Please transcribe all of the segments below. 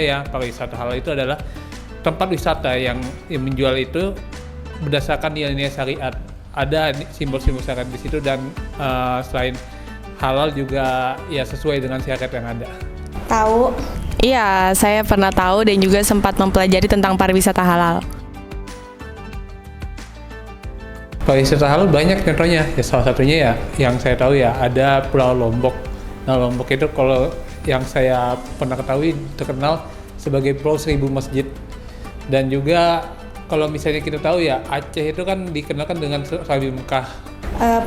saya, pariwisata halal itu adalah tempat wisata yang menjual itu berdasarkan nilai-nilai syariat. Ada simbol-simbol syariat di situ dan selain halal juga ya sesuai dengan syariat yang ada. Tahu? Iya, saya pernah tahu dan juga sempat mempelajari tentang pariwisata halal. Pariwisata halal banyak contohnya, ya salah satunya ya yang saya tahu ya ada Pulau Lombok. Nah, Lombok itu kalau yang saya pernah ketahui terkenal sebagai Pulau Seribu Masjid. Dan juga kalau misalnya kita tahu ya Aceh itu kan dikenalkan dengan Sabi Mekah.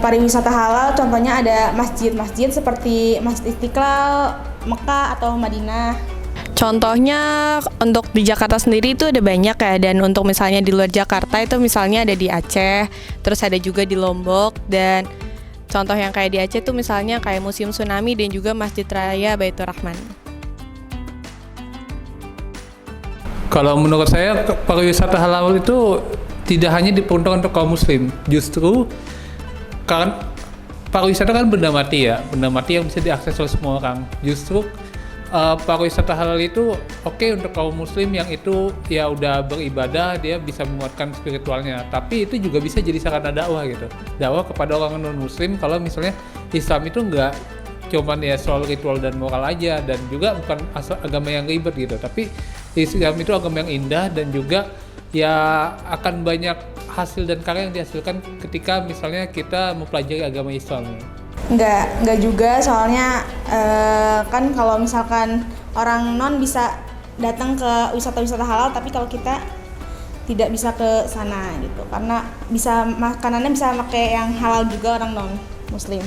Pariwisata halal contohnya ada masjid-masjid seperti Masjid Istiqlal, Mekah atau Madinah. Contohnya untuk di Jakarta sendiri itu ada banyak ya, dan untuk misalnya di luar Jakarta itu misalnya ada di Aceh, terus ada juga di Lombok, dan contoh yang kayak di Aceh itu misalnya kayak Museum Tsunami dan juga Masjid Raya Baitur Rahman. Kalau menurut saya pariwisata halal itu tidak hanya diperuntukkan untuk kaum muslim, justru kan pariwisata kan benda mati ya, benda mati yang bisa diakses oleh semua orang. Justru pariwisata halal itu oke untuk kaum muslim yang itu ya udah beribadah, dia bisa menguatkan spiritualnya, tapi itu juga bisa jadi sarana dakwah gitu, dakwah kepada orang non muslim. Kalau misalnya Islam itu enggak cuman ya soal ritual dan moral aja, dan juga bukan agama yang ribet gitu, tapi Islam itu agama yang indah dan juga ya akan banyak hasil dan karya yang dihasilkan ketika misalnya kita mempelajari agama Islam. Enggak juga, soalnya kan kalau misalkan orang non bisa datang ke wisata-wisata halal, tapi kalau kita tidak bisa ke sana gitu, karena bisa makanannya bisa pakai yang halal juga orang non muslim.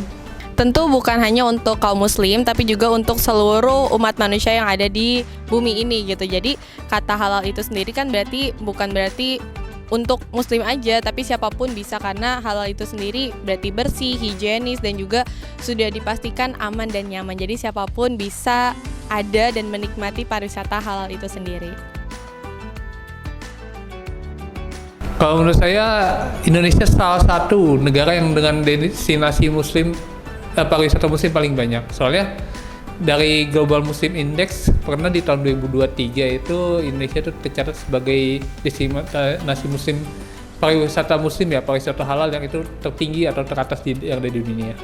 Tentu bukan hanya untuk kaum muslim, tapi juga untuk seluruh umat manusia yang ada di bumi ini gitu. Jadi kata halal itu sendiri kan bukan berarti untuk muslim aja, tapi siapapun bisa, karena halal itu sendiri berarti bersih, higienis, dan juga sudah dipastikan aman dan nyaman. Jadi siapapun bisa ada dan menikmati pariwisata halal itu sendiri. Kalau menurut saya Indonesia salah satu negara yang dengan destinasi muslim, pariwisata muslim paling banyak. Soalnya dari Global Muslim Index pernah di tahun 2023 itu Indonesia itu tercatat sebagai destinasi muslim, pariwisata muslim ya, pariwisata halal yang itu tertinggi atau teratas yang ada di dunia.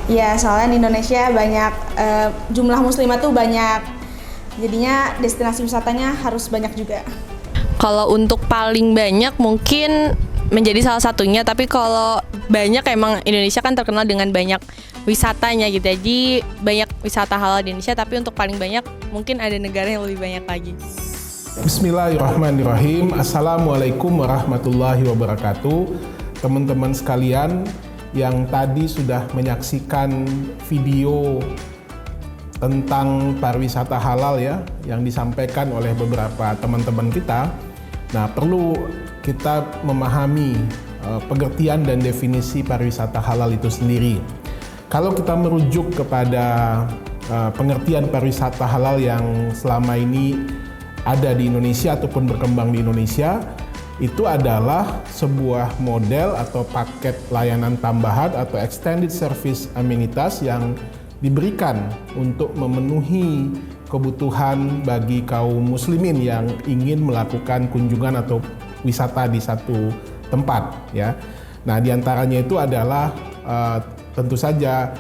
Iya, soalnya di Indonesia banyak jumlah muslimat tuh banyak, jadinya destinasi wisatanya harus banyak juga. Kalau untuk paling banyak mungkin menjadi salah satunya, tapi kalau banyak emang Indonesia kan terkenal dengan banyak wisatanya gitu, jadi banyak wisata halal di Indonesia, tapi untuk paling banyak mungkin ada negara yang lebih banyak lagi. Bismillahirrahmanirrahim. Assalamualaikum warahmatullahi wabarakatuh. Teman-teman sekalian yang tadi sudah menyaksikan video tentang pariwisata halal ya, yang disampaikan oleh beberapa teman-teman kita. Nah, perlu kita memahami pengertian dan definisi pariwisata halal itu sendiri. Kalau kita merujuk kepada pengertian pariwisata halal yang selama ini ada di Indonesia ataupun berkembang di Indonesia, itu adalah sebuah model atau paket layanan tambahan atau extended service amenitas yang diberikan untuk memenuhi kebutuhan bagi kaum muslimin yang ingin melakukan kunjungan atau wisata di satu tempat ya. Nah, diantaranya itu adalah tentu saja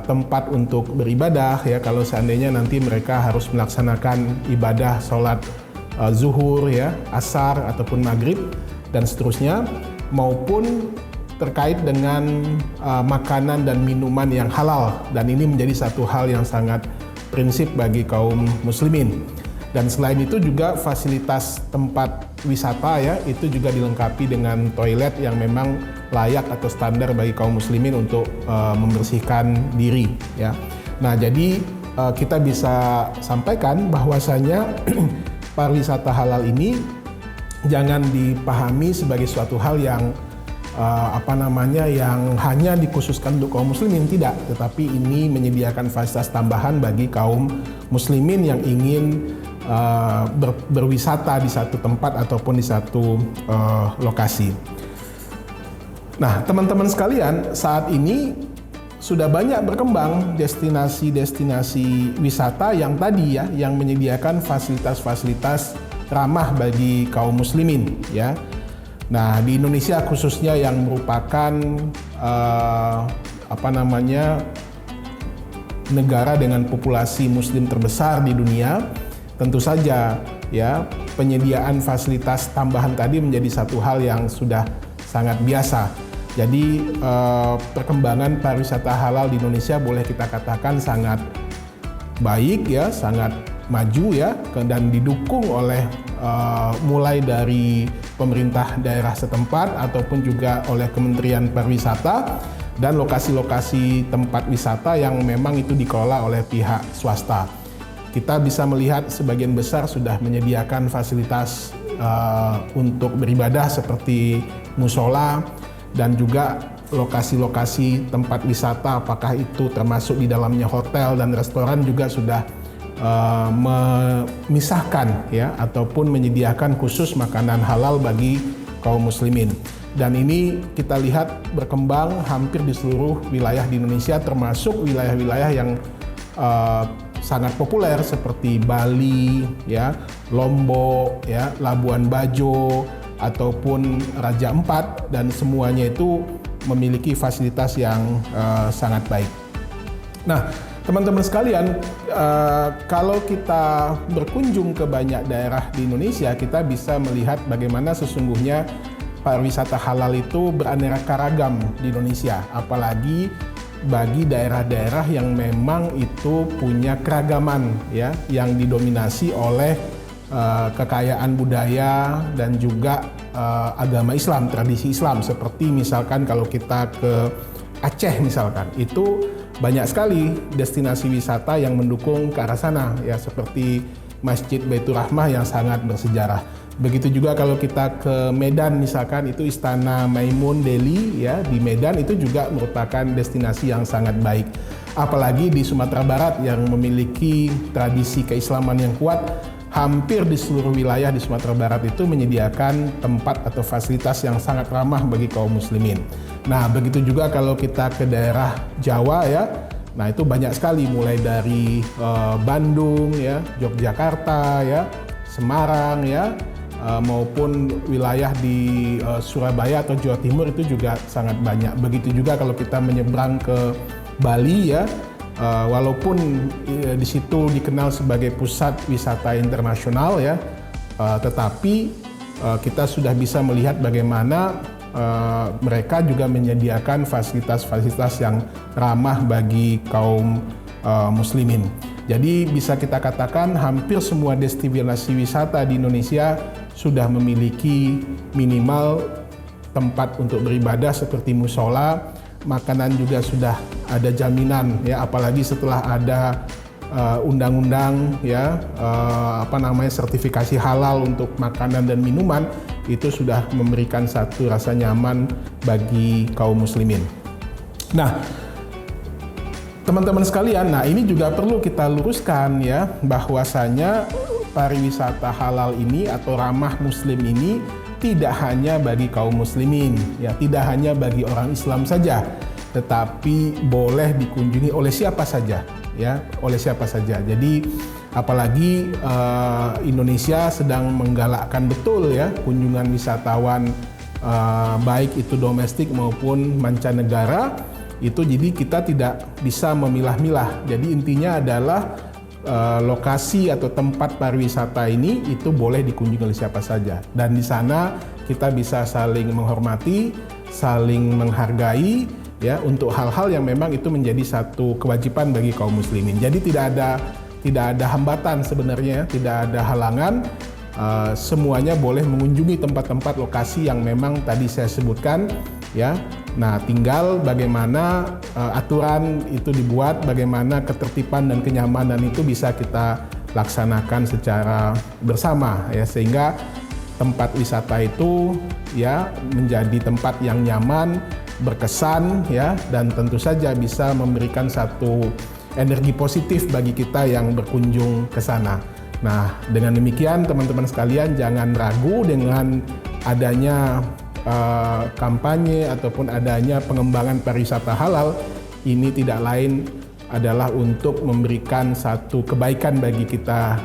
tempat untuk beribadah ya, kalau seandainya nanti mereka harus melaksanakan ibadah sholat zuhur ya, asar ataupun maghrib dan seterusnya, maupun terkait dengan makanan dan minuman yang halal, dan ini menjadi satu hal yang sangat prinsip bagi kaum muslimin. Dan selain itu juga fasilitas tempat wisata ya, itu juga dilengkapi dengan toilet yang memang layak atau standar bagi kaum muslimin untuk membersihkan diri ya. Nah, jadi kita bisa sampaikan bahwasanya pariwisata halal ini jangan dipahami sebagai suatu hal yang yang hanya dikhususkan untuk kaum muslimin, tidak, tetapi ini menyediakan fasilitas tambahan bagi kaum muslimin yang ingin berwisata di satu tempat ataupun di satu lokasi. Nah, teman-teman sekalian, saat ini sudah banyak berkembang destinasi-destinasi wisata yang tadi ya, yang menyediakan fasilitas-fasilitas ramah bagi kaum muslimin ya. Nah, di Indonesia khususnya yang merupakan negara dengan populasi muslim terbesar di dunia, tentu saja ya penyediaan fasilitas tambahan tadi menjadi satu hal yang sudah sangat biasa. Jadi perkembangan pariwisata halal di Indonesia boleh kita katakan sangat baik ya, sangat maju ya, dan didukung oleh mulai dari pemerintah daerah setempat ataupun juga oleh Kementerian Pariwisata dan lokasi-lokasi tempat wisata yang memang itu dikelola oleh pihak swasta. Kita bisa melihat sebagian besar sudah menyediakan fasilitas untuk beribadah seperti musola dan juga lokasi-lokasi tempat wisata, apakah itu termasuk di dalamnya hotel dan restoran juga sudah memisahkan ya ataupun menyediakan khusus makanan halal bagi kaum muslimin. Dan ini kita lihat berkembang hampir di seluruh wilayah di Indonesia, termasuk wilayah-wilayah yang sangat populer seperti Bali ya, Lombok ya, Labuan Bajo ataupun Raja Ampat, dan semuanya itu memiliki fasilitas yang sangat baik. Nah, teman-teman sekalian, kalau kita berkunjung ke banyak daerah di Indonesia, kita bisa melihat bagaimana sesungguhnya pariwisata halal itu beraneka ragam di Indonesia, apalagi bagi daerah-daerah yang memang itu punya keragaman ya, yang didominasi oleh kekayaan budaya dan juga agama Islam, tradisi Islam. Seperti misalkan kalau kita ke Aceh misalkan, itu banyak sekali destinasi wisata yang mendukung ke arah sana ya, seperti Masjid Baitur Rahmah yang sangat bersejarah. Begitu juga kalau kita ke Medan misalkan, itu Istana Maimun Delhi ya, di Medan itu juga merupakan destinasi yang sangat baik. Apalagi di Sumatera Barat yang memiliki tradisi keislaman yang kuat, hampir di seluruh wilayah di Sumatera Barat itu menyediakan tempat atau fasilitas yang sangat ramah bagi kaum muslimin. Nah, begitu juga kalau kita ke daerah Jawa ya, nah itu banyak sekali, mulai dari Bandung ya, Yogyakarta ya, Semarang ya, maupun wilayah di Surabaya atau Jawa Timur itu juga sangat banyak. Begitu juga kalau kita menyeberang ke Bali ya, walaupun di situ dikenal sebagai pusat wisata internasional ya, tetapi kita sudah bisa melihat bagaimana mereka juga menyediakan fasilitas-fasilitas yang ramah bagi kaum muslimin. Jadi bisa kita katakan hampir semua destinasi wisata di Indonesia sudah memiliki minimal tempat untuk beribadah seperti musola, makanan juga sudah ada jaminan ya, apalagi setelah ada undang-undang ya, sertifikasi halal untuk makanan dan minuman, itu sudah memberikan satu rasa nyaman bagi kaum muslimin. Nah, teman-teman sekalian, nah ini juga perlu kita luruskan ya, bahwasanya pariwisata halal ini atau ramah muslim ini tidak hanya bagi kaum muslimin ya, tidak hanya bagi orang Islam saja, tetapi boleh dikunjungi oleh siapa saja ya, oleh siapa saja. Jadi apalagi Indonesia sedang menggalakkan betul ya kunjungan wisatawan baik itu domestik maupun mancanegara. Itu jadi kita tidak bisa memilah-milah. Jadi intinya adalah lokasi atau tempat pariwisata ini itu boleh dikunjungi oleh siapa saja, dan di sana kita bisa saling menghormati, saling menghargai ya, untuk hal-hal yang memang itu menjadi satu kewajiban bagi kaum muslimin. Jadi tidak ada hambatan sebenarnya, tidak ada halangan. Semuanya boleh mengunjungi tempat-tempat lokasi yang memang tadi saya sebutkan ya. Nah, tinggal bagaimana aturan itu dibuat, bagaimana ketertiban dan kenyamanan itu bisa kita laksanakan secara bersama ya, sehingga tempat wisata itu ya menjadi tempat yang nyaman, berkesan ya, dan tentu saja bisa memberikan satu energi positif bagi kita yang berkunjung ke sana. Nah, dengan demikian teman-teman sekalian jangan ragu dengan adanya kampanye ataupun adanya pengembangan pariwisata halal ini tidak lain adalah untuk memberikan satu kebaikan bagi kita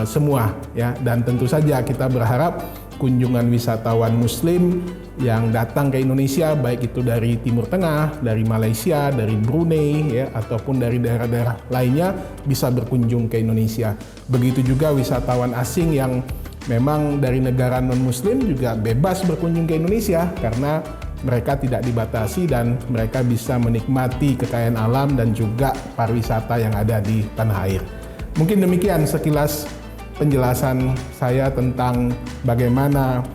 semua ya, dan tentu saja kita berharap kunjungan wisatawan Muslim yang datang ke Indonesia, baik itu dari Timur Tengah, dari Malaysia, dari Brunei ya, ataupun dari daerah-daerah lainnya bisa berkunjung ke Indonesia. Begitu juga wisatawan asing yang memang dari negara non-Muslim juga bebas berkunjung ke Indonesia karena mereka tidak dibatasi dan mereka bisa menikmati kekayaan alam dan juga pariwisata yang ada di tanah air. Mungkin demikian sekilas penjelasan saya tentang bagaimana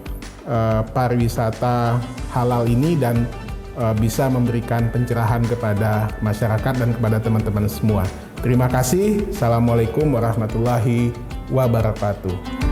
pariwisata halal ini dan bisa memberikan pencerahan kepada masyarakat dan kepada teman-teman semua. Terima kasih. Assalamualaikum warahmatullahi wabarakatuh.